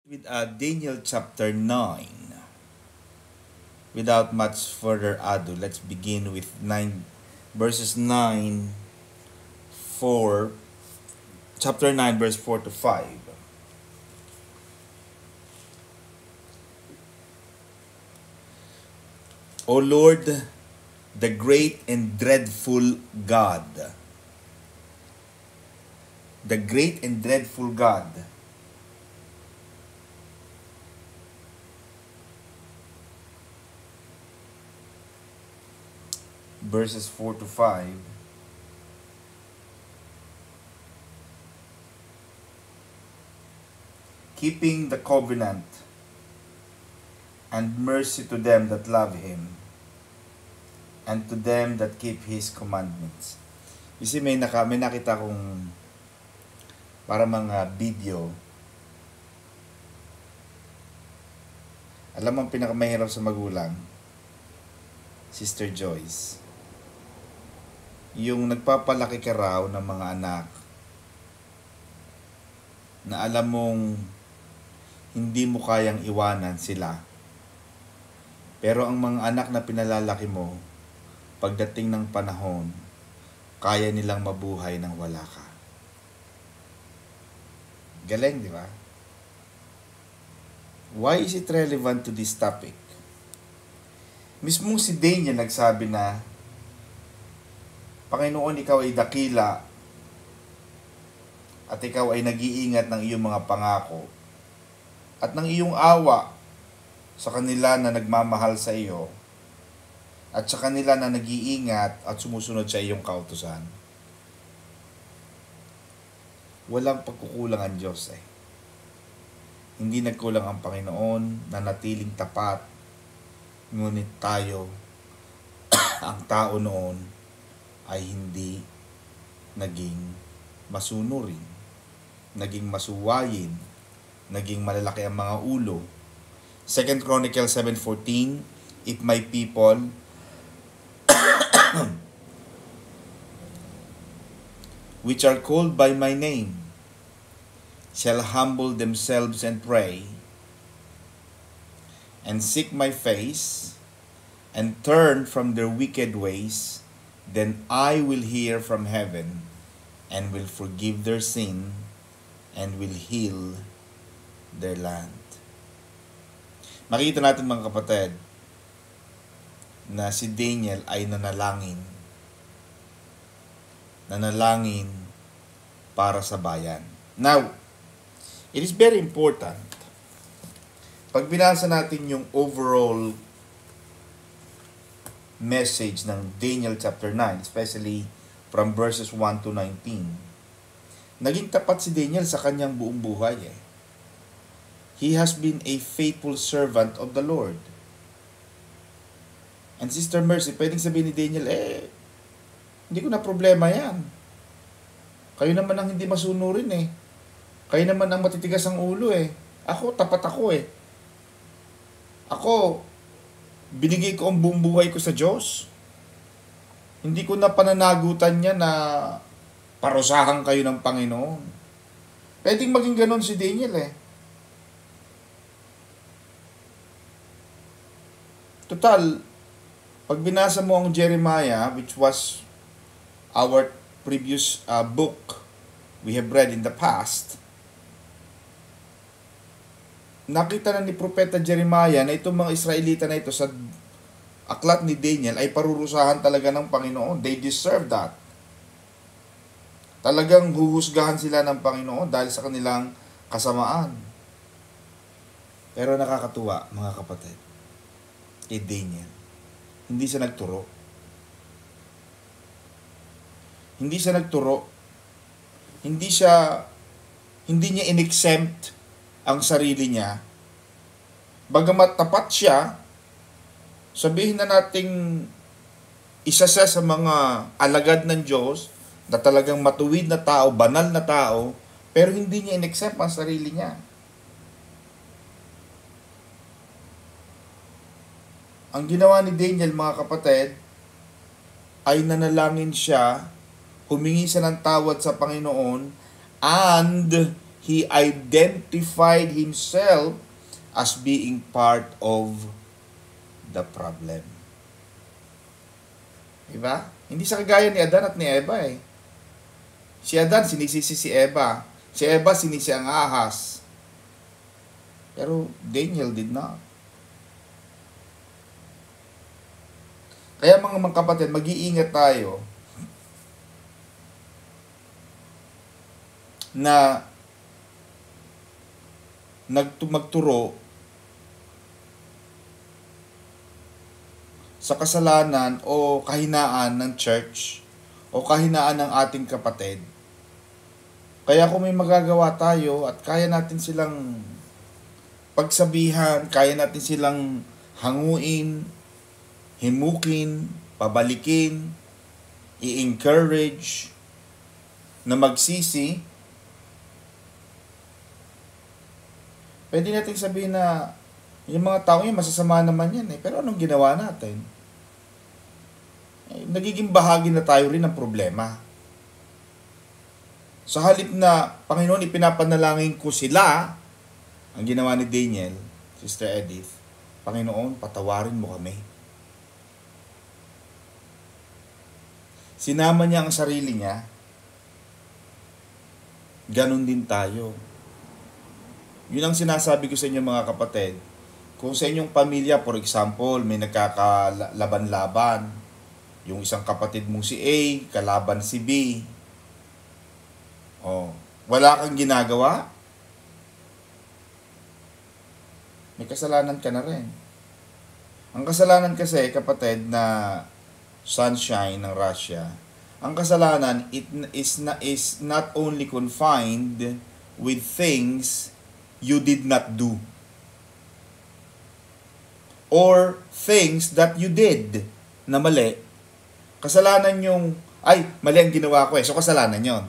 With Daniel chapter 9. Without much further ado, let's begin with 9 verses 9 4 chapter 9 verse 4 to 5. O Lord, the great and dreadful God. The great and dreadful God. Verses 4 to 5. Keeping the covenant and mercy to them that love Him and to them that keep His commandments. You see, may nakita kong para mga video. Alam mo ang pinakamahirap sa magulang? Sister Joyce. Yung nagpapalaki ka raw ng mga anak na alam mong hindi mo kayang iwanan sila. Pero ang mga anak na pinalalaki mo, pagdating ng panahon, kaya nilang mabuhay nang wala ka. Galing, di ba? Why is it relevant to this topic? Mismong si Daniel nagsabi na, Panginoon, ikaw ay dakila at ikaw ay nag-iingat ng iyong mga pangako at ng iyong awa sa kanila na nagmamahal sa iyo at sa kanila na nag-iingat at sumusunod sa iyong kautusan. Walang pagkukulang ang Diyos eh. Hindi nagkulang ang Panginoon na natiling tapat, ngunit tayo, ang tao noon, ay hindi naging masunurin, naging masuwayin, naging malalaki ang mga ulo. 2 Chronicles 7:14, if my people which are called by my name shall humble themselves and pray and seek my face and turn from their wicked ways, then I will hear from heaven and will forgive their sin and will heal their land. Makita natin mga kapatid na si Daniel ay nanalangin. Nanalangin para sa bayan. Now, it is very important. Pag binasa natin yung overall message ng Daniel chapter 9, especially from verses 1 to 19, naging tapat si Daniel sa kanyang buong buhay eh. He has been a faithful servant of the Lord. And Sister Mercy, pwedeng sabihin ni Daniel, hindi ko na problema yan. Kayo naman ang hindi masunurin eh. Kayo naman ang matitigas ang ulo eh. Ako, tapat ako eh. Ako, binigay ko ang buong buhay ko sa Diyos. Hindi ko na pananagutan niya na parusahan kayo ng Panginoon. Pwedeng maging ganon si Daniel eh. Total, pag binasa mo ang Jeremiah, which was our previous book we have read in the past, nakita na ni Propeta Jeremiah na itong mga Israelita na ito sa aklat ni Daniel ay parurusahan talaga ng Panginoon. They deserve that. Talagang huhusgahan sila ng Panginoon dahil sa kanilang kasamaan. Pero nakakatuwa, mga kapatid, kay Daniel, hindi siya nagturo. Hindi siya nagturo. Hindi niya in-exempt ang sarili niya. Bagamat tapat siya, sabihin na nating isa siya sa mga alagad ng Diyos, na talagang matuwid na tao, banal na tao, pero hindi niya in-exempt ang sarili niya. Ang ginawa ni Daniel, mga kapatid, ay nanalangin siya, humingi siya ng tawad sa Panginoon, and he identified himself as being part of the problem. Diba? Hindi sa kagaya ni Adan at ni Eva eh. Si Adan, sinisisi si Eva. Si Eva, sinisi ang ahas. Pero Daniel did not. Kaya mga kapatid, mag-iingat tayo na magturo sa kasalanan o kahinaan ng church o kahinaan ng ating kapatid. Kaya kung may magagawa tayo at kaya natin silang pagsabihan, kaya natin silang hanguin, himukin, pabalikin, i-encourage na magsisi, pwede natin sabihin na yung mga tao yun, masasama naman yan eh. Pero anong ginawa natin? Nagiging bahagi na tayo rin ng problema. Sa halip na, Panginoon, ipinapanalangin ko sila, ang ginawa ni Daniel, Sister Edith, Panginoon, patawarin mo kami. Sinama niya ang sarili niya, ganun din tayo. Yun ang sinasabi ko sa inyo mga kapatid. Kung sa inyong pamilya, for example, may nagkakalaban-laban, yung isang kapatid mong si A, kalaban si B, wala kang ginagawa, may kasalanan ka na rin. Ang kasalanan kasi, kapatid, na sunshine ng Russia, ang kasalanan is not only confined with things you did not do or things that you did na mali. Kasalanan yung, mali ang ginawa ko so kasalanan yon.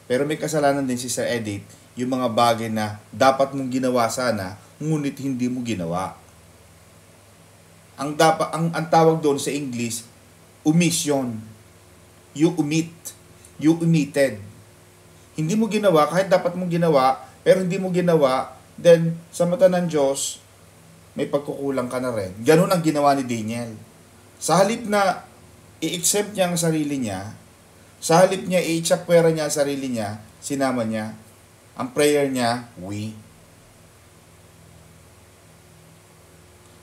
Pero may kasalanan din si Sir Edith, yung mga bagay na dapat mong ginawa sana, ngunit hindi mo ginawa. Ang tawag doon sa English, omission. You omitted. Hindi mo ginawa, kahit dapat mong ginawa, pero hindi mo ginawa, then sa mata ng Diyos, may pagkukulang ka na rin. Ganun ang ginawa ni Daniel. Sa halip na i-exempt niya ang sarili niya, sa halip niya i-chapwera niya ang sarili niya, sinama niya, ang prayer niya, we.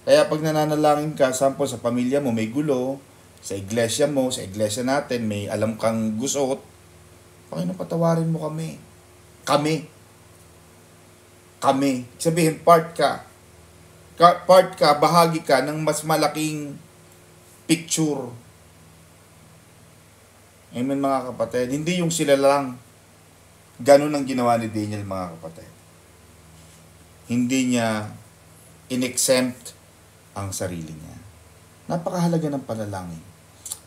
Kaya pag nananalangin ka, sample sa pamilya mo, may gulo, sa iglesia mo, sa iglesia natin, may alam kang gusot, Panginoon, patawarin mo kami. Kami. Sabihin, part ka, bahagi ka ng mas malaking picture. Amen mga kapatid. Hindi yung sila lang. Ganun ang ginawa ni Daniel mga kapatid. Hindi niya in-exempt ang sarili niya. Napakahalaga ng panalangin.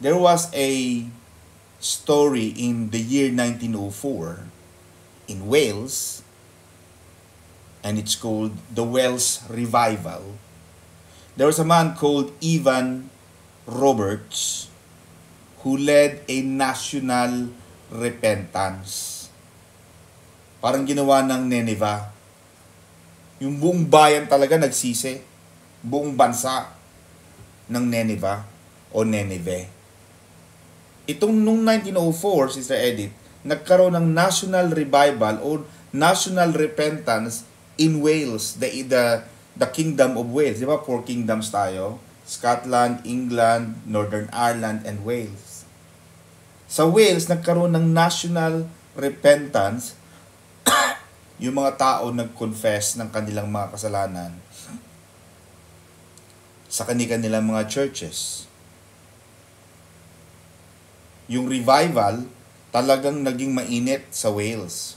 There was a story in the year 1904 in Wales, and it's called the Welsh Revival. There was a man called Evan Roberts who led a national repentance. Parang ginawa ng Nineveh. Yung buong bayan talaga nagsisi. Buong bansa ng Nineveh o Nineveh. Itong nung 1904, Sister Edith, nagkaroon ng national revival o national repentance in Wales, the Kingdom of Wales. Di ba? 4 kingdoms tayo. Scotland, England, Northern Ireland, and Wales. Sa Wales, nagkaroon ng national repentance. Yung mga tao nag-confess ng kanilang mga kasalanan sa kanilang mga churches. Yung revival talagang naging mainit sa Wales.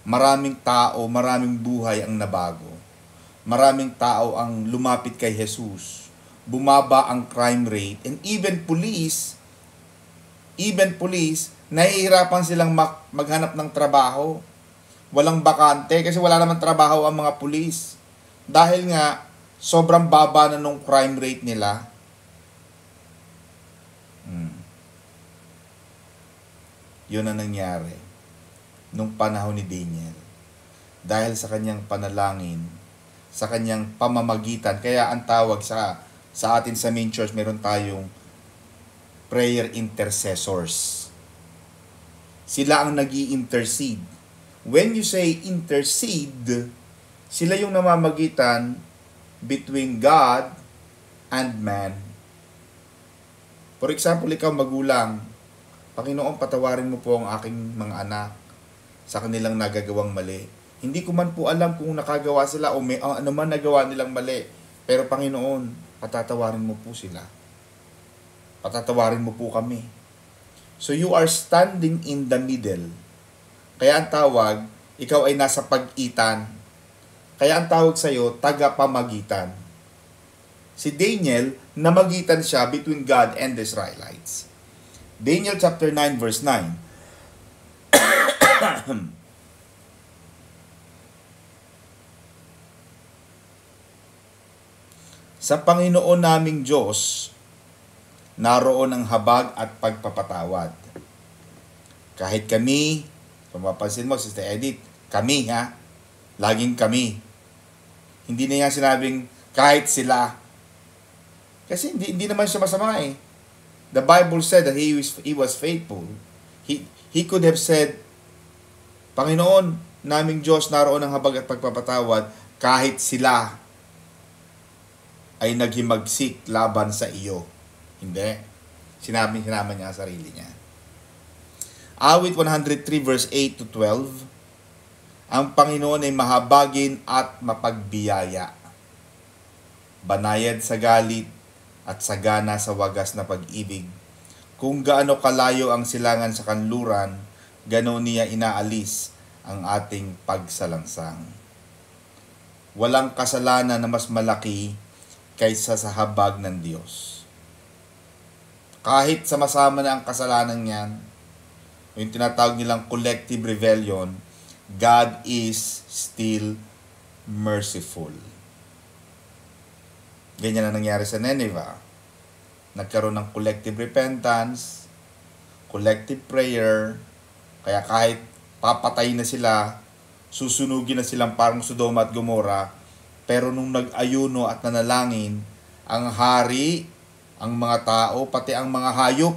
Maraming tao, maraming buhay ang nabago. Maraming tao ang lumapit kay Jesus. Bumaba ang crime rate, and even police, nahihirapan silang maghanap ng trabaho. Walang bakante kasi wala naman trabaho ang mga pulis. Dahil nga, sobrang baba na nung crime rate nila. Yun ang nangyari nung panahon ni Daniel. dahil sa kanyang panalangin, sa kanyang pamamagitan. Kaya ang tawag sa atin sa main church, meron tayong prayer intercessors. Sila ang nag-i-intercede. When you say intercede, sila yung namamagitan between God and man. For example, ikaw magulang, Panginoon, patawarin mo po ang aking mga anak sa kanilang nagagawang mali. Hindi ko man po alam kung nakagawa sila o may ano man nagawa nilang mali. Pero Panginoon, patatawarin mo po sila. Patatawarin mo po kami. So you are standing in the middle. Kaya ang tawag, ikaw ay nasa pag-itan. Kaya ang tawag sa iyo, tagapamagitan. Si Daniel, namagitan siya between God and the Israelites. Daniel chapter 9 verse 9. Sa Panginoon naming Diyos, naroon ang habag at pagpapatawad. Kahit kami, kung mapansin mo, Sister Edith, kami ha, laging kami. Hindi na yan sinabing kahit sila. Kasi hindi naman siya masama eh. The Bible said that he was faithful. He could have said, Panginoon, naming Diyos, naroon ang habag at pagpapatawad, kahit sila ay naghimagsik laban sa iyo. Hindi. Sinama niya ang sarili niya. Awit 103 verse 8 to 12. Ang Panginoon ay mahabagin at mapagbiyaya. Banayad sa galit at sagana sa wagas na pag-ibig. Kung gaano kalayo ang silangan sa kanluran, ganoon niya inaalis ang ating pagsalangsang. Walang kasalanan na mas malaki kaysa sa habag ng Diyos. Kahit sama-sama na ang kasalanan niyan, yung tinatawag nilang collective rebellion, God is still merciful. Ganyan na nangyari sa Nineveh. Nagkaroon ng collective repentance, collective prayer, kaya kahit papatay na sila, susunugin na silang parang Sodoma at Gomora, pero nung nag-ayuno at nanalangin, ang hari, ang mga tao, pati ang mga hayop,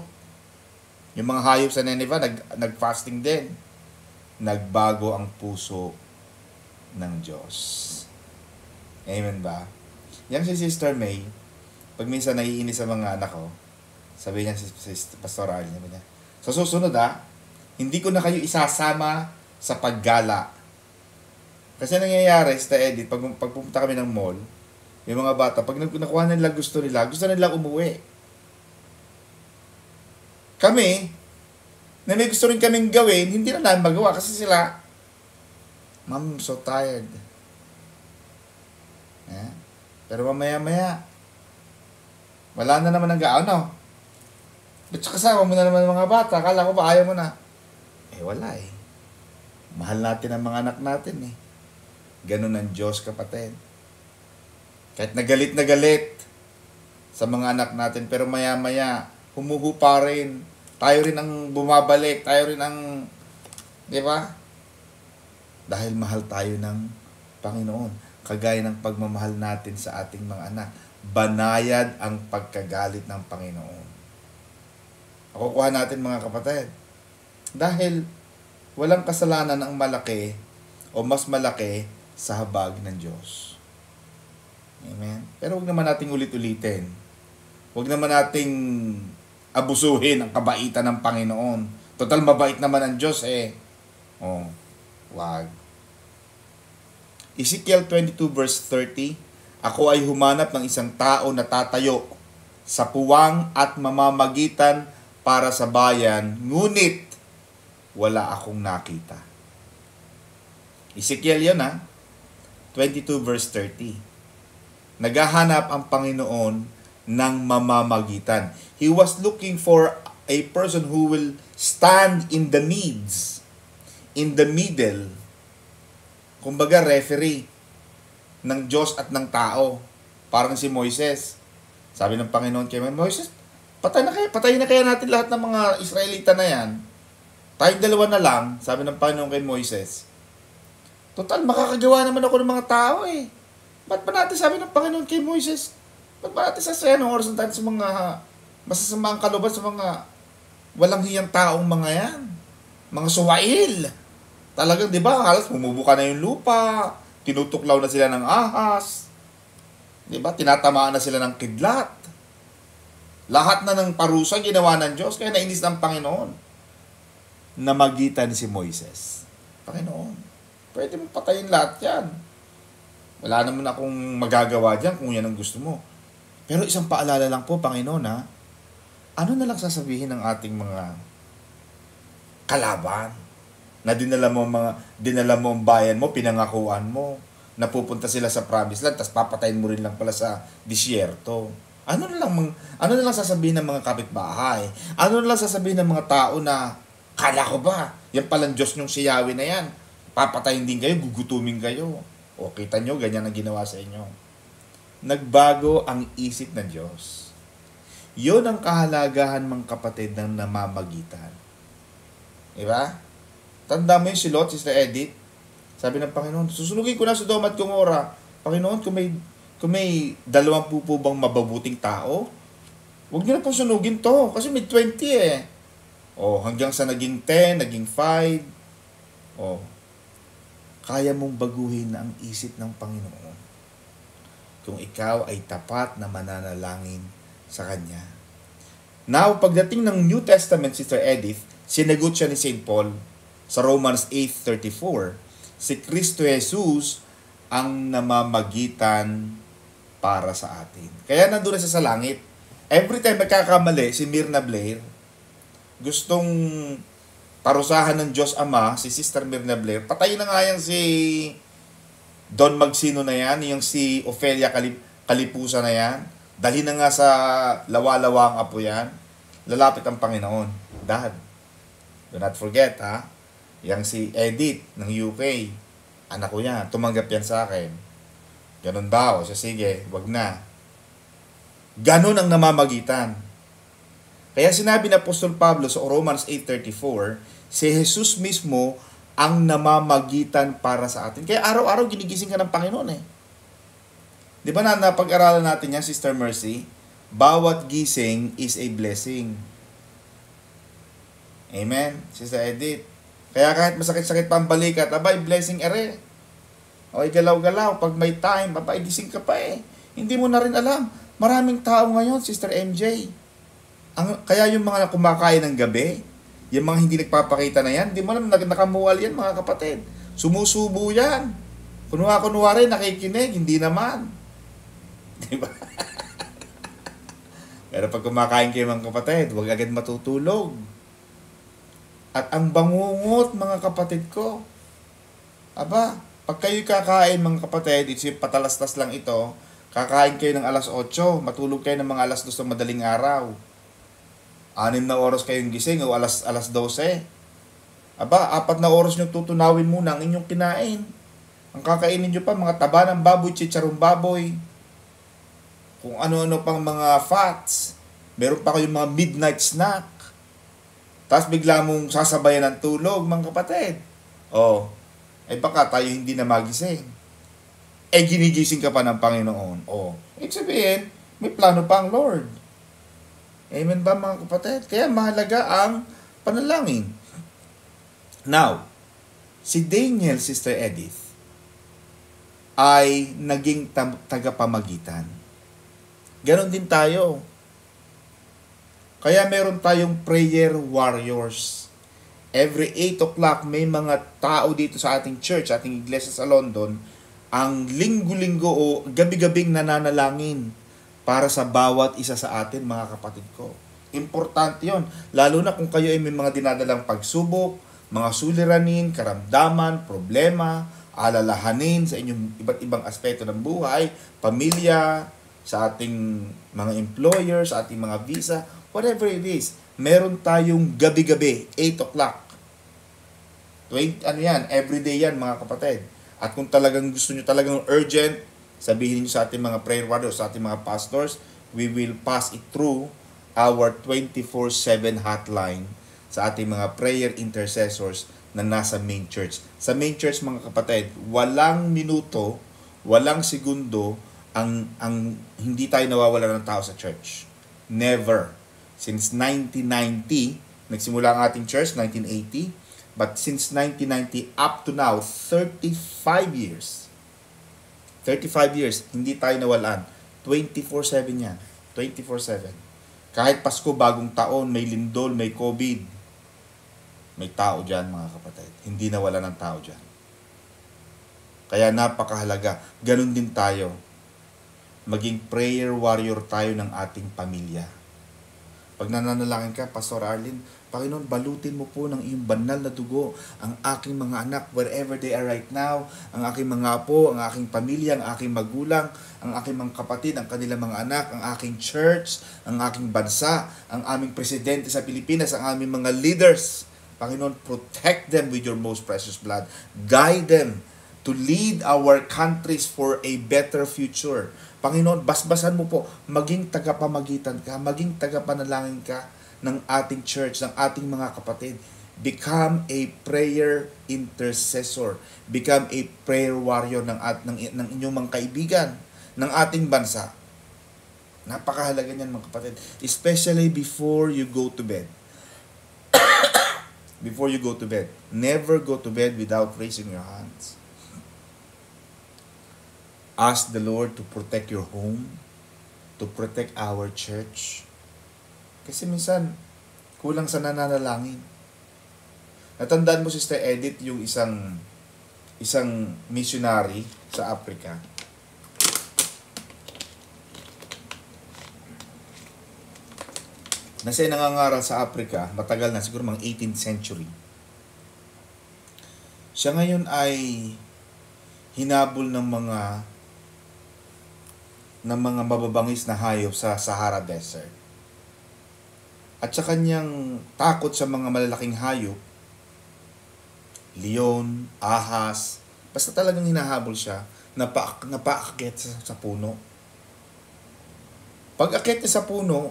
yung mga hayop sa Nineveh, nag-fasting din. Nagbago ang puso ng Diyos. Amen ba? Yan si Sister May, pag minsan naiinis sa mga anak ko, sabi niya si Pastor Arlie, sabi niya, sa susunod hindi ko na kayo isasama sa paggala. Kasi nangyayari, Sister Edith, pag pumunta kami ng mall, yung mga bata, pag nakuha nila gusto nila umuwi. Kami, na may gusto rin kaming gawin, hindi na namin magawa kasi sila, Mom, I'm so tired. Yeah. Pero mamaya-maya, wala na naman ang gaano. Ba't kasama mo na naman mga bata? Akala ko ba ayaw mo na? Wala eh. Mahal natin ang mga anak natin eh. Ganun ang Diyos, kapatid. Kahit na galit sa mga anak natin, pero maya-maya, humuhupa rin. Tayo rin ang bumabalik. Tayo rin ang, di ba? Dahil mahal tayo ng Panginoon. Kagaya ng pagmamahal natin sa ating mga anak. Banayad ang pagkagalit ng Panginoon. Kukuha natin mga kapatid. Dahil walang kasalanan ang malaki o mas malaki sa habag ng Diyos. Amen? Pero huwag naman nating ulit-ulitin. Huwag naman nating abusuhin ang kabaitan ng Panginoon. Total mabait naman ang Diyos eh. Wag. Ezekiel 22 verse 30, ako ay humanap ng isang tao na tatayo sa puwang at mamamagitan para sa bayan, ngunit wala akong nakita. Ezekiel yun 22 verse 30. Naghahanap ang Panginoon ng mamamagitan. He was looking for a person who will stand in the needs, in the middle. Kumbaga referee ng Diyos at ng tao. Parang si Moises. Sabi ng Panginoon kay Moises, patay na kaya natin lahat ng mga Israelita na yan. Tayong dalawa na lang, sabi ng Panginoon kay Moises. Total, makakagawa naman ako ng mga tao eh. Ba't ba natin sabi ng Panginoon kay Moises, ba't ba natin sasayan ng oras ng tayo sa mga masasamaang kalooban, sa mga walang hiyang taong mga yan? Mga suwail. Talagang, di ba, halos bumubuka na yung lupa, tinutuklaw na sila ng ahas, di ba, tinatamaan na sila ng kidlat. Lahat na ng parusa ginawa ng Diyos, kaya nainis ng Panginoon. Namagitan si Moises. Panginoon, pwede mo patayin lahat yan. Wala naman akong magagawa dyan kung yan ang gusto mo. Pero isang paalala lang po, Panginoon, ha? Ano na lang sasabihin ng ating mga kalaban? Na dinala mo ang bayan mo, pinangakuan mo, napupunta sila sa promised land, tapos papatayin mo rin lang pala sa disyerto. Ano na lang sasabihin ng mga kapitbahay? Ano na lang sasabihin ng mga tao na, kala ko ba, yan palang Diyos nyong si Yahweh na yan, papatayin din kayo, gugutumin kayo. O kita nyo, ganyan ang ginawa sa inyo. Nagbago ang isip ng Diyos. Yun ang kahalagahan, mga kapatid, ng namamagitan. Diba? Tanda mo yun si Lot, Sister Edith. Sabi ng Panginoon, susunugin ko na Sodoma at Gomora. Panginoon, kung may 20 po bang mababuting tao, huwag niyo na pong sunugin to. Kasi may 20 eh. O, hanggang sa naging 10, naging 5. O, kaya mong baguhin ang isip ng Panginoon kung ikaw ay tapat na mananalangin sa Kanya. Now, pagdating ng New Testament, Sister Edith, sinagot siya ni St. Paul sa Romans 8:34. Si Kristo Jesus ang namamagitan para sa atin. Kaya nandun na siya sa langit. Every time nagkakamali, si Myrna Blair, gustong parusahan ng Diyos Ama, si Sister Myrna Blair, patayin na nga yan si Don Magsino na yan, yung si Ofelia Kalipusa na yan, dalhin na nga sa lawa-lawang apo yan, lalapit ang Panginoon. Dad, do not forget, ha? Yang si Edith ng UK, anak ko yan, tumanggap yan sa akin. Ganun ba? O sige, wag na. Ganun ang namamagitan. Kaya sinabi ni Apostol Pablo sa Romans 8:34, si Jesus mismo ang namamagitan para sa atin. Kaya araw-araw ginigising ka ng Panginoon eh. Di ba napag-aralan natin yan, Sister Mercy? Bawat gising is a blessing. Amen, Sister Edith. Kaya kahit masakit-sakit pa ang balikat, abay, blessing ere. O galaw-galaw, pag may time, abay, gising ka pa eh. Hindi mo na rin alam. Maraming tao ngayon, Sister MJ. Kaya yung mga kumakain ng gabi, yung mga hindi nagpapakita na yan, di mo alam, nakamuwal yan, mga kapatid. Sumusubo yan. Kunwari, nakikinig, hindi naman. Di ba? Pero pag kumakain kayo, mga kapatid, huwag agad matutulog. At ang bangungot, mga kapatid ko, aba, pag kayo kakain, mga kapatid, it's yung patalastas lang ito, kakain kayo ng alas 8, matulog kayo ng mga alas 2 ng madaling araw. 6 na oras kayong gising o alas 12. Aba, 4 na oras nyo tutunawin muna ang inyong kinain. Ang kakainin nyo pa, mga taba ng baboy, chicharong baboy, kung ano-ano pang mga fats. Meron pa kayong mga midnight snack. Tapos bigla mong sasabayan ng tulog, mga kapatid. O, baka tayo hindi na magising. Ginigising ka pa ng Panginoon. O, ibig sabihin, may plano pa ang Lord. Amen ba, mga kapatid? Kaya mahalaga ang panalangin. Now, si Daniel, Sister Edith, ay naging tagapamagitan. Ganon din tayo. Kaya meron tayong prayer warriors. Every 8 o'clock, may mga tao dito sa ating church, ating iglesia sa London, ang linggo-linggo o gabi-gabing nananalangin para sa bawat isa sa atin, mga kapatid ko. Importante yon, lalo na kung kayo ay may mga dinadalang pagsubok, mga suliranin, karamdaman, problema, alalahanin sa inyong iba't ibang aspeto ng buhay, pamilya, sa ating mga employer, sa ating mga visa, whatever it is. Meron tayong gabi-gabi, 8 o'clock. Everyday yan, mga kapatid. At kung talagang gusto nyo talagang urgent, sabihin niyo sa ating mga prayer warriors, sa ating mga pastors, we will pass it through our 24/7 hotline sa ating mga prayer intercessors na nasa main church. Sa main church, mga kapatid, walang minuto, walang segundo ang hindi tayo nawawala ng tao sa church. Never. Since 1990, nagsimula ang ating church, 1980, but since 1990 up to now, 35 years. 35 years, hindi tayo nawalan. 24/7 yan. 24/7. Kahit Pasko, bagong taon, may lindol, may COVID, may tao dyan, mga kapatid. Hindi nawala ng tao dyan. Kaya napakahalaga. Ganun din tayo. Maging prayer warrior tayo ng ating pamilya. Pag nananalangin ka, Pastor Arlene, Panginoon, balutin mo po ng iyong banal na dugo ang aking mga anak wherever they are right now, ang aking mga apo, ang aking pamilya, ang aking magulang, ang aking mga kapatid, ang kanilang mga anak, ang aking church, ang aking bansa, ang aming presidente sa Pilipinas, ang aming mga leaders. Panginoon, protect them with your most precious blood. Guide them to lead our countries for a better future. Panginoon, basbasan mo po, maging tagapamagitan ka, maging tagapanalangin ka ng ating church, ng ating mga kapatid. Become a prayer intercessor. Become a prayer warrior ng inyong mga kaibigan, ng ating bansa. Napakahalaga niyan, mga kapatid. Especially before you go to bed. Before you go to bed. Never go to bed without raising your hands. Ask the Lord to protect your home, to protect our church. Kasi minsan, kulang sa nananalangin. Natandaan mo, Sister Edith, yung isang missionary sa Africa. Na siya nangangaral sa Africa, matagal na, siguro mga 18th century. Siya ngayon ay hinabol ng mga mababangis na hayop sa Sahara Desert. At sa kanyang takot sa mga malalaking hayop, leon, ahas, basta talagang hinahabol siya, napaakyat sa puno. Pag akyat niya sa puno,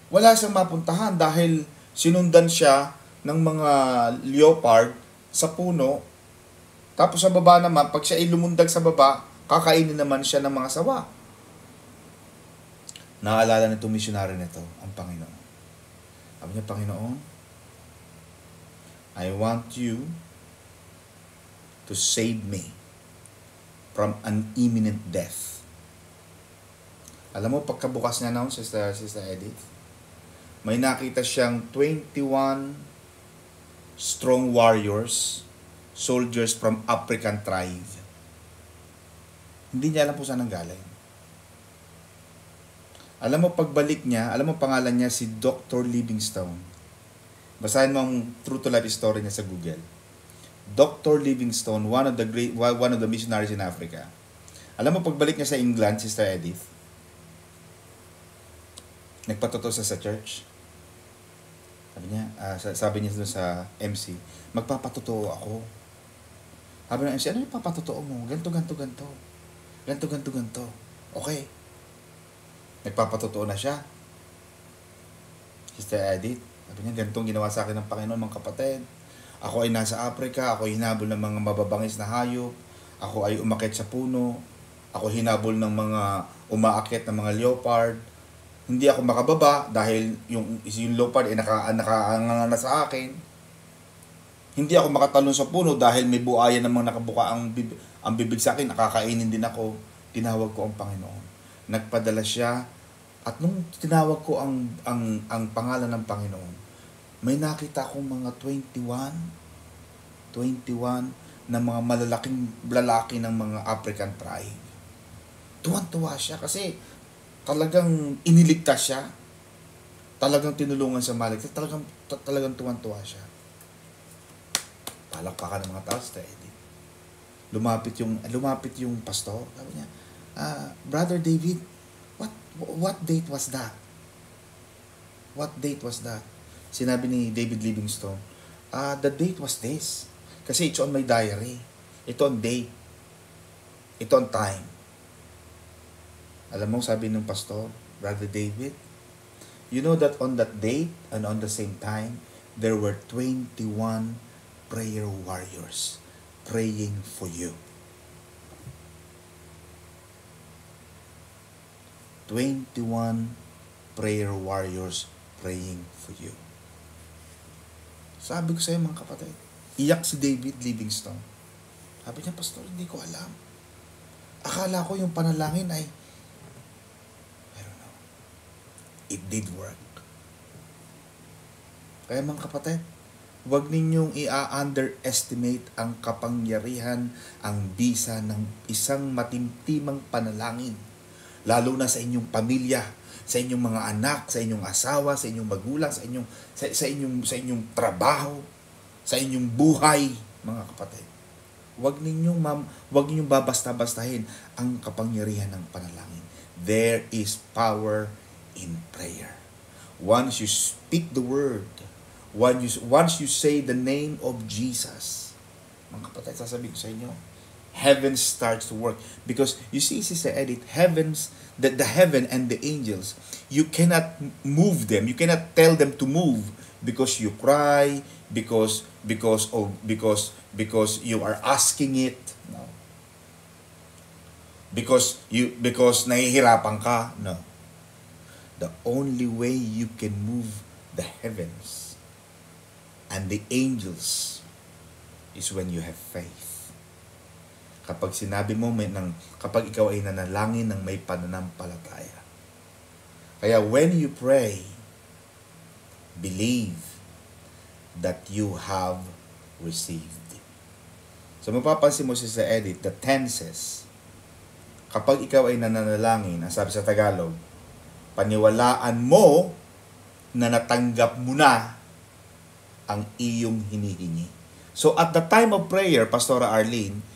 wala siyang mapuntahan dahil sinundan siya ng mga leopard sa puno. Tapos sa baba naman, pag siya ay lumundag sa baba, kakainin naman siya ng mga sawa. Naalala nito missionary nito, ang Panginoon. Sabi niya, Panginoon, I want you to save me from an imminent death. Alam mo, pagkabukas niya noon, Sister Edith, may nakita siyang 21 strong warriors, soldiers from African tribe. Hindi niya alam po saan ang galing. Alam mo, pagbalik niya, alam mo pangalan niya, si Dr. Livingstone. Basahin mo ang true to life story niya sa Google. Dr. Livingstone, one of the missionaries in Africa. Alam mo, pagbalik niya sa England, Sister Edith, nagpatotoo sa church. Sabi niya doon sa MC, magpapatotoo ako. Sabi ng MC, ano yung papatotoo mo? Ganto. Okay. Nagpapatotoo na siya. Sister Edith, sabi niya, ganitong ginawa sa akin ng Panginoon, mga kapatid. Ako ay nasa Africa, ako ay hinabol ng mga mababangis na hayop, ako ay umakyat sa puno, ako hinabol ng mga umaakyat ng mga leopard. Hindi ako makababa dahil yung leopard ay nakaanganga sa akin. Hindi ako makatalon sa puno dahil may buhayan namang nakabuka ang bibig sa akin, nakakainin din ako. Tinawag ko ang Panginoon. Nagpadala siya, at nung tinawag ko ang pangalan ng Panginoon, may nakita akong mga 21 na mga malalaking lalaki ng mga African tribe. Tuwan-tuwa siya kasi talagang iniligtas siya. Talagang tinulungan sa maligtas. Talagang tuwan-tuwa siya. Palakpakan ng mga tao, Sister Edith. Lumapit yung pastor. Sabi niya, Brother David, what date was that? What date was that? Sinabi ni David Livingstone, the date was this. Kasi it's on my diary. Ito ang date. Ito ang time. Alam mo, sabi ng pastor, Brother David, you know that on that date and on the same time, there were 21 prayer warriors praying for you. 21 prayer warriors praying for you. Sabi ko sa iyo mga kapatid, iyak si David Livingstone. Sabi niya, Pastor, hindi ko alam. Akala ko yung panalangin ay, I don't know, it did work. Kaya mga kapatid, huwag ninyong i-underestimate ang kapangyarihan, ang bisa ng isang matimtimang panalangin. Lalo na sa inyong pamilya, sa inyong mga anak, sa inyong asawa, sa inyong magulang, sa inyong trabaho, sa inyong buhay, mga kapatid. Huwag ninyong babasta-bastahin ang kapangyarihan ng panalangin. There is power in prayer. Once you speak the word, once you say the name of Jesus, mga kapatid, sasabihin ko sa inyo, heaven starts to work. Because you see, Sister Edith, the heaven and the angels, you cannot move them. You cannot tell them to move because you cry, because you are asking it. No. Because nahihirapan ka. No. The only way you can move the heavens and the angels is when you have faith. Kapag sinabi mo, kapag ikaw ay nanalangin ng may pananampalataya. Kaya when you pray, believe that you have received. So mapapansin mo sa Edith, the tenses, kapag ikaw ay nananalangin, ang sabi sa Tagalog, paniwalaan mo na natanggap mo na ang iyong hinihingi. So at the time of prayer, Pastora Arlene,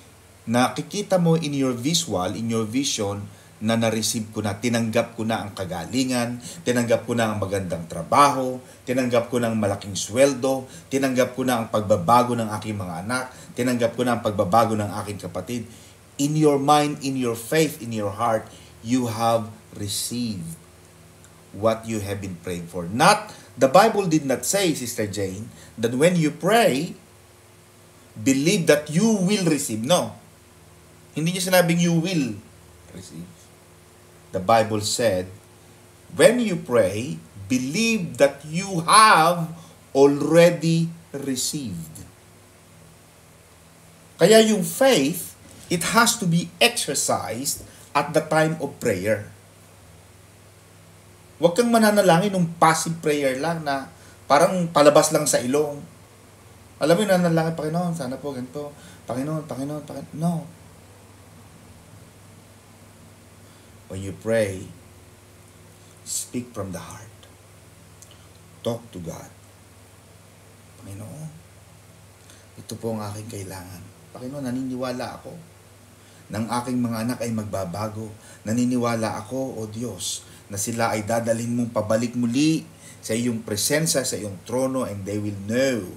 nakikita mo in your visual, in your vision, na na-receive ko na, tinanggap ko na ang kagalingan, tinanggap ko na ang magandang trabaho, tinanggap ko na ang malaking sweldo, tinanggap ko na ang pagbabago ng aking mga anak, tinanggap ko na ang pagbabago ng aking kapatid. In your mind, in your faith, in your heart, you have received what you have been praying for. The Bible did not say, Sister Jane, that when you pray, believe that you will receive. No. Hindi niya sinabing you will receive. The Bible said, when you pray, believe that you have already received. Kaya yung faith, it has to be exercised at the time of prayer. Huwag kang mananalangin ng passive prayer lang na parang palabas lang sa ilong. Alam mo yung nanalangin, Panginoon, sana po ganito. Panginoon. No. When you pray, speak from the heart. Talk to God. Panginoon, ito po ang aking kailangan. Panginoon, naniniwala ako ng aking mga anak ay magbabago. Naniniwala ako, O Diyos, na sila ay dadalhin mong pabalik muli sa iyong presensya, sa iyong trono, and they will know,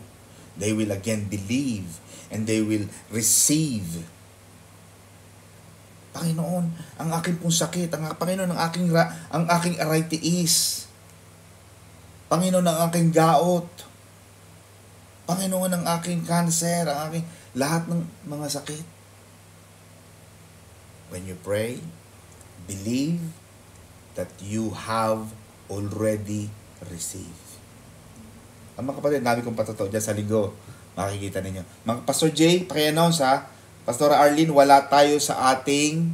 they will again believe, and they will receive. Panginoon, ang aking pong sakit, Panginoon, ang aking aray tiis. Panginoon, ang aking gaot. Panginoon, ang aking cancer, ang aking lahat ng mga sakit. When you pray, believe that you have already received. Ang mga kapatid, nabi kong patotoo dyan sa linggo, makikita ninyo. Mga Pastor Jay, paki-announce ha, Pastora Arlene, wala tayo sa ating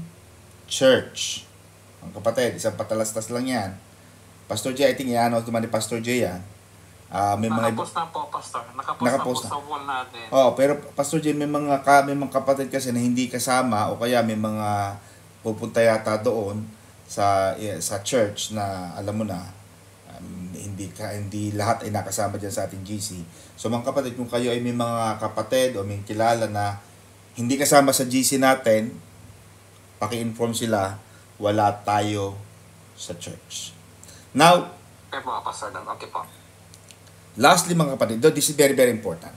church. Ang kapatid, isang patalastas lang yan. Pastor Jay, I think i-announce naman ni Pastor Jay yan. May nakapost na po, Pastor. Nakapost na po sa wall natin. Pero Pastor Jay, may mga kapatid kasi na hindi kasama o kaya may mga pupunta yata doon sa church na alam mo na hindi lahat ay nakasama diyan sa ating GC. So mga kapatid, kung kayo ay may mga kapatid o may kilala na hindi kasama sa GC natin, paki-inform sila, wala tayo sa church. Now, okay po, Pastor Dan. Okay po. Lastly mga kapatid, this is very, very important.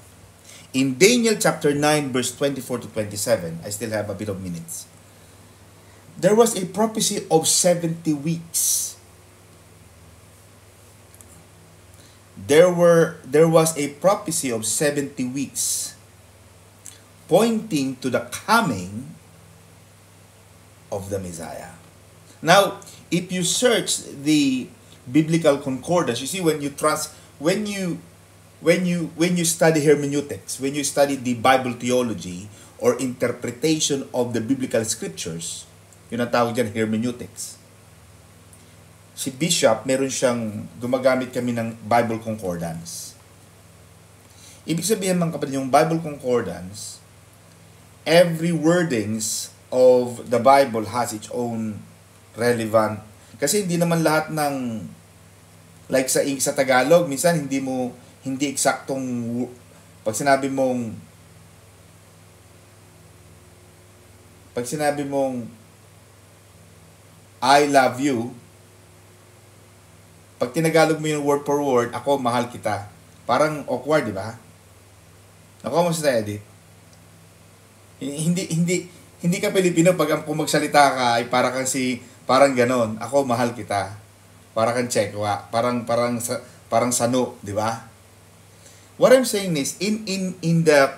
In Daniel chapter 9, verse 24 to 27, I still have a bit of minutes. There was a prophecy of 70 weeks. there was a prophecy of 70 weeks pointing to the coming of the Messiah. Now, if you search the biblical concordance, you see when you study hermeneutics, when you study the Bible theology or interpretation of the biblical scriptures, yun ang tawag dyan, hermeneutics. Si Bishop, meron siyang, gumagamit kami ng Bible concordance. Ibig sabihin mga kapatid, yung Bible concordance, every wordings of the Bible has its own relevant. Kasi hindi naman lahat ng, like sa Tagalog, minsan hindi eksaktong, pag sinabi mong I love you, pag tinagalog mo yung word for word, ako mahal kita. Parang awkward, di ba? Ako mo sa edit. Hindi ka Pilipino pag kung magsalita ka ay parang ganon. Ako mahal kita. Parang kang Tsekwa, parang sano, di ba? What I'm saying is in the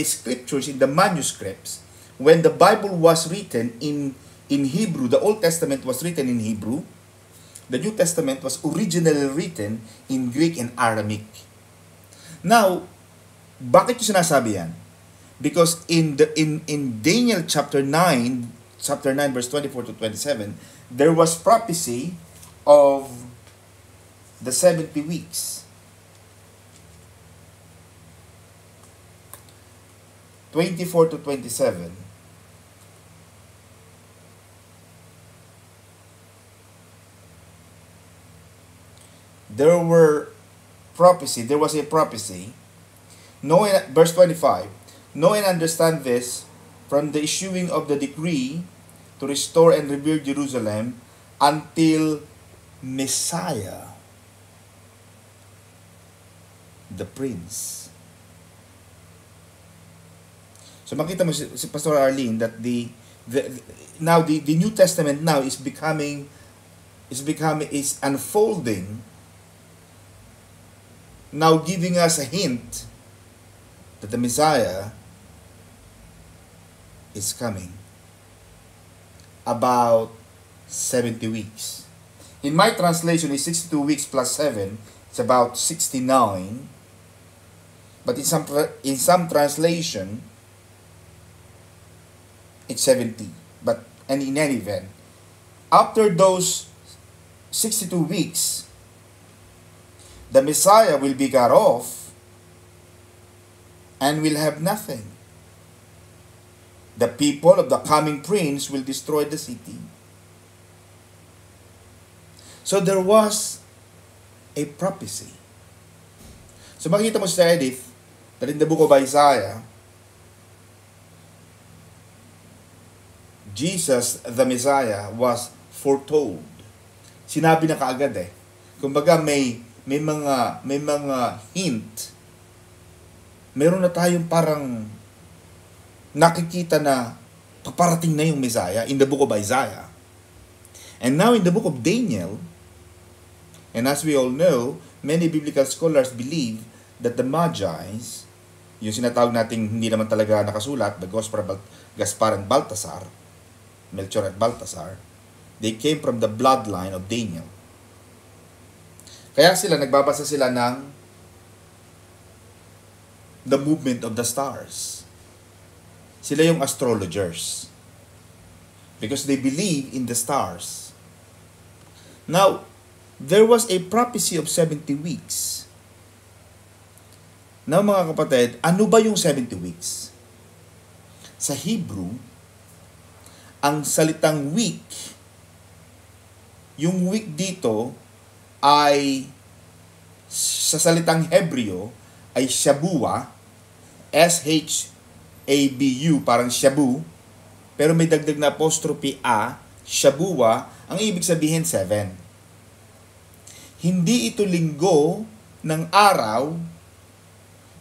scriptures, in the manuscripts, when the Bible was written in Hebrew, the Old Testament was written in Hebrew, the New Testament was originally written in Greek and Aramaic. Now, bakit ko sinasabi yan? Because in Daniel chapter 9 verse 24 to 27, there was prophecy of the 70 weeks. 24 to 27. There was a prophecy. Verse 25. Know and understand this, from the issuing of the decree to restore and rebuild Jerusalem until Messiah, the Prince. So makita mo si Pastor Arlene that the New Testament now is unfolding, now giving us a hint that the Messiah is coming about 70 weeks. In my translation, it's 62 weeks plus 7. It's about 69. But in some translation, it's 70. And in any event, after those 62 weeks, the Messiah will be cut off and will have nothing. The people of the coming prince will destroy the city. So there was a prophecy. So makita mo sa Edith that in the book of Isaiah, Jesus, the Messiah, was foretold. Sinabi na kaagad eh. Kumbaga may mga hint. Meron na tayong parang nakikita na paparating na yung Messiah in the book of Isaiah. And now in the book of Daniel, and as we all know, many biblical scholars believe that the Magi's, yung sinatawag nating hindi naman talaga nakasulat, the Gaspar and Baltasar, Melchor at Baltasar, they came from the bloodline of Daniel. Kaya nagbabasa sila ng the movement of the stars. Sila yung astrologers. Because they believe in the stars. Now, there was a prophecy of 70 weeks. Now mga kapatid, ano ba yung 70 weeks? Sa Hebrew, ang salitang week, yung week dito ay sa salitang Hebreo ay Shabua, S-H-A-B-U, parang Shabu, pero may dagdag na apostrophe A, Shabua, ang ibig sabihin 7. Hindi ito linggo ng araw,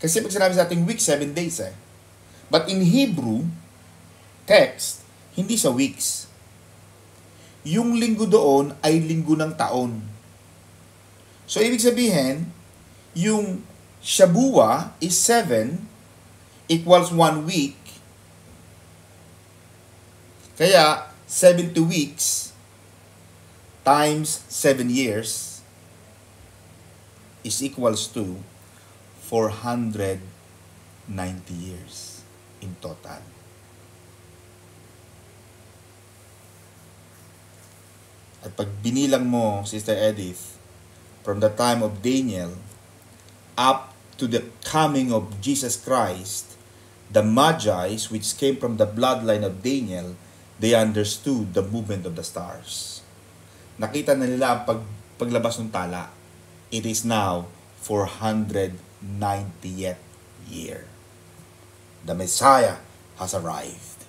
kasi pag sinabi sa ating week, 7 days eh. But in Hebrew text, hindi sa weeks. Yung linggo doon ay linggo ng taon. So, ibig sabihin, yung Shabua is 7 equals 1 week. Kaya, 70 weeks times 7 years is equals to 490 years in total. At pag binilang mo, Sister Edith, from the time of Daniel up to the coming of Jesus Christ, the Magi's, which came from the bloodline of Daniel, they understood the movement of the stars. Nakita na nila ang paglabas ng tala. It is now 490th year. The Messiah has arrived.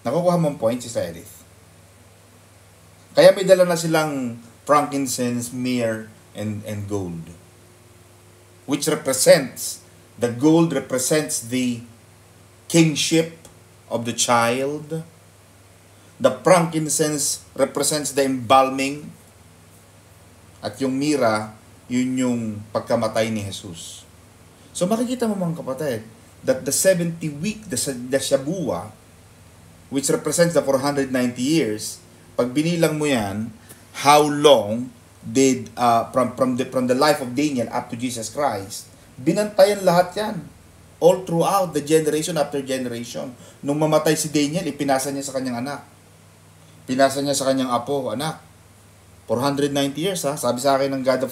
Nakukuha mong point, Sister Edith? Kaya may dala na silang frankincense, myrrh, and gold. Which represents, the gold represents the kingship of the child. The frankincense represents the embalming. At yung myrrh, yun yung pagkamatay ni Jesus. So makikita mo mga kapatid, that the 70 week, the Shabua, which represents the 490 years, pag binilang mo yan, how long did, from the life of Daniel up to Jesus Christ, binantayan lahat yan. All throughout the generation after generation. Nung mamatay si Daniel, ipinasa niya sa kanyang anak. Pinasa niya sa kanyang apo, anak. 490 years, ha? Sabi sa akin ng God the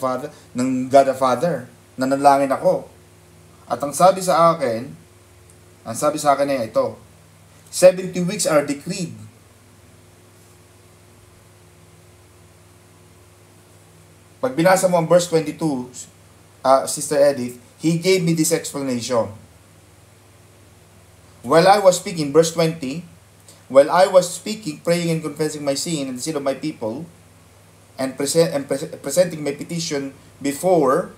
Father, nanalangin ako. At ang sabi sa akin ay ito, 70 weeks are decreed. Pag binasa mo ang verse 22, Sister Edith, he gave me this explanation. While I was speaking, verse 20, while I was speaking, praying and confessing my sin and the sin of my people, and presenting my petition before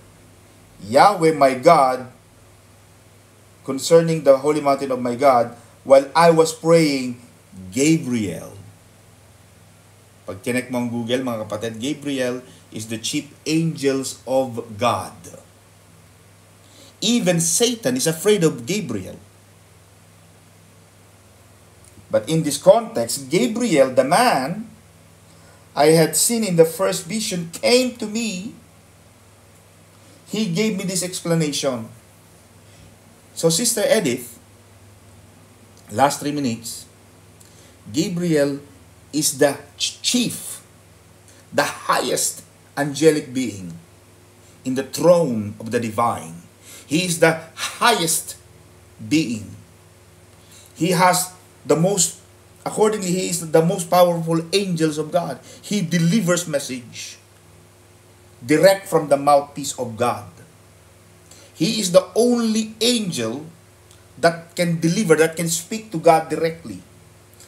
Yahweh my God, concerning the holy mountain of my God, while I was praying, Gabriel. Pag tinek mo ang Google, mga kapatid, Gabriel is the chief angels of God. Even Satan is afraid of Gabriel. But in this context, Gabriel, the man I had seen in the first vision, came to me. He gave me this explanation. So, Sister Edith, last 3 minutes, Gabriel is the chief, the highest angelic being in the throne of the divine. He is the highest being. He has the most, accordingly, he is the most powerful angels of God. He delivers message direct from the mouthpiece of God. He is the only angel that can deliver, that can speak to God directly.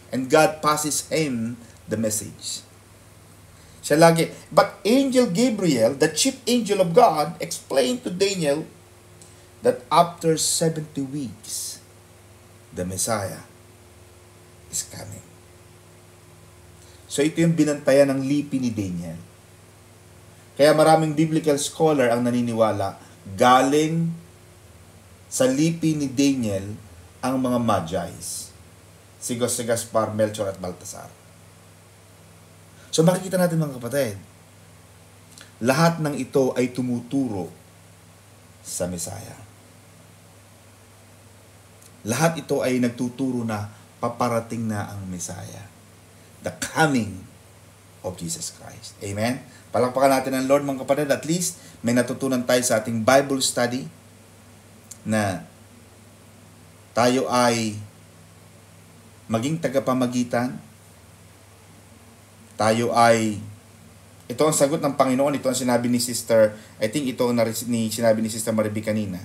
And God passes him the message. Siya lagi. But Angel Gabriel, the chief angel of God, explained to Daniel that after 70 weeks, the Messiah is coming. So ito yung binantayan ng lipi ni Daniel. Kaya maraming biblical scholar ang naniniwala, galing sa lipi ni Daniel ang mga Magi's. Si Gaspar, Melchor at Baltasar. So makikita natin mga kapatid, lahat ng ito ay tumuturo sa Messiah. Lahat ito ay nagtuturo na paparating na ang Messiah. The coming of Jesus Christ. Amen? Palakpakan natin ang Lord mga kapatid. At least may natutunan tayo sa ating Bible study na tayo ay maging tagapamagitan. Tayo ay, ito ang sagot ng Panginoon, ito ang sinabi ni Sister, I think ito ang sinabi ni Sister Mariby kanina.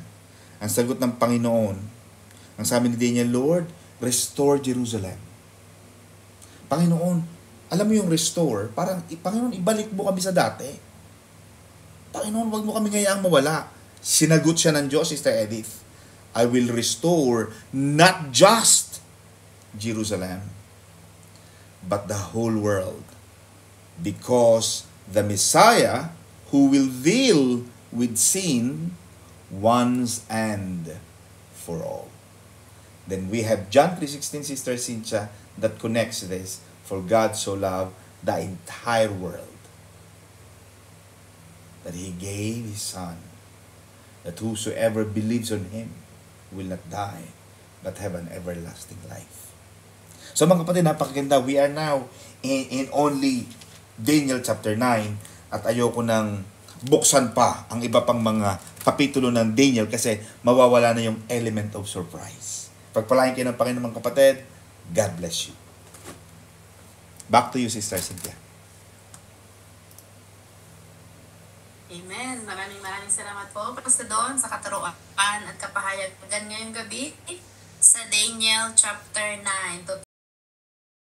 Ang sagot ng Panginoon, ang sabi ni Daniel, Lord, restore Jerusalem. Panginoon, alam mo yung restore, parang, Panginoon, ibalik mo kami sa dati. Panginoon, wag mo kami ngayaang mawala. Sinagot siya ng Diyos, Sister Edith, I will restore not just Jerusalem, but the whole world, because the Messiah who will deal with sin once and for all. Then we have John 3:16, Sister Cynthia, that connects this. For God so loved the entire world that He gave His Son, that whosoever believes on Him will not die, but have an everlasting life. So mga kapatid, napakaganda. We are now in only Daniel chapter 9 at ayoko nang buksan pa ang iba pang mga kapitulo ng Daniel kasi mawawala na yung element of surprise. Pagpalain kayo ng Panginoon mga kapatid. God bless you. Back to you, Sister Cynthia. Amen. Maraming salamat po, Pastor Don, sa katuruan at kapahayagan ngayong gabi sa Daniel chapter 9.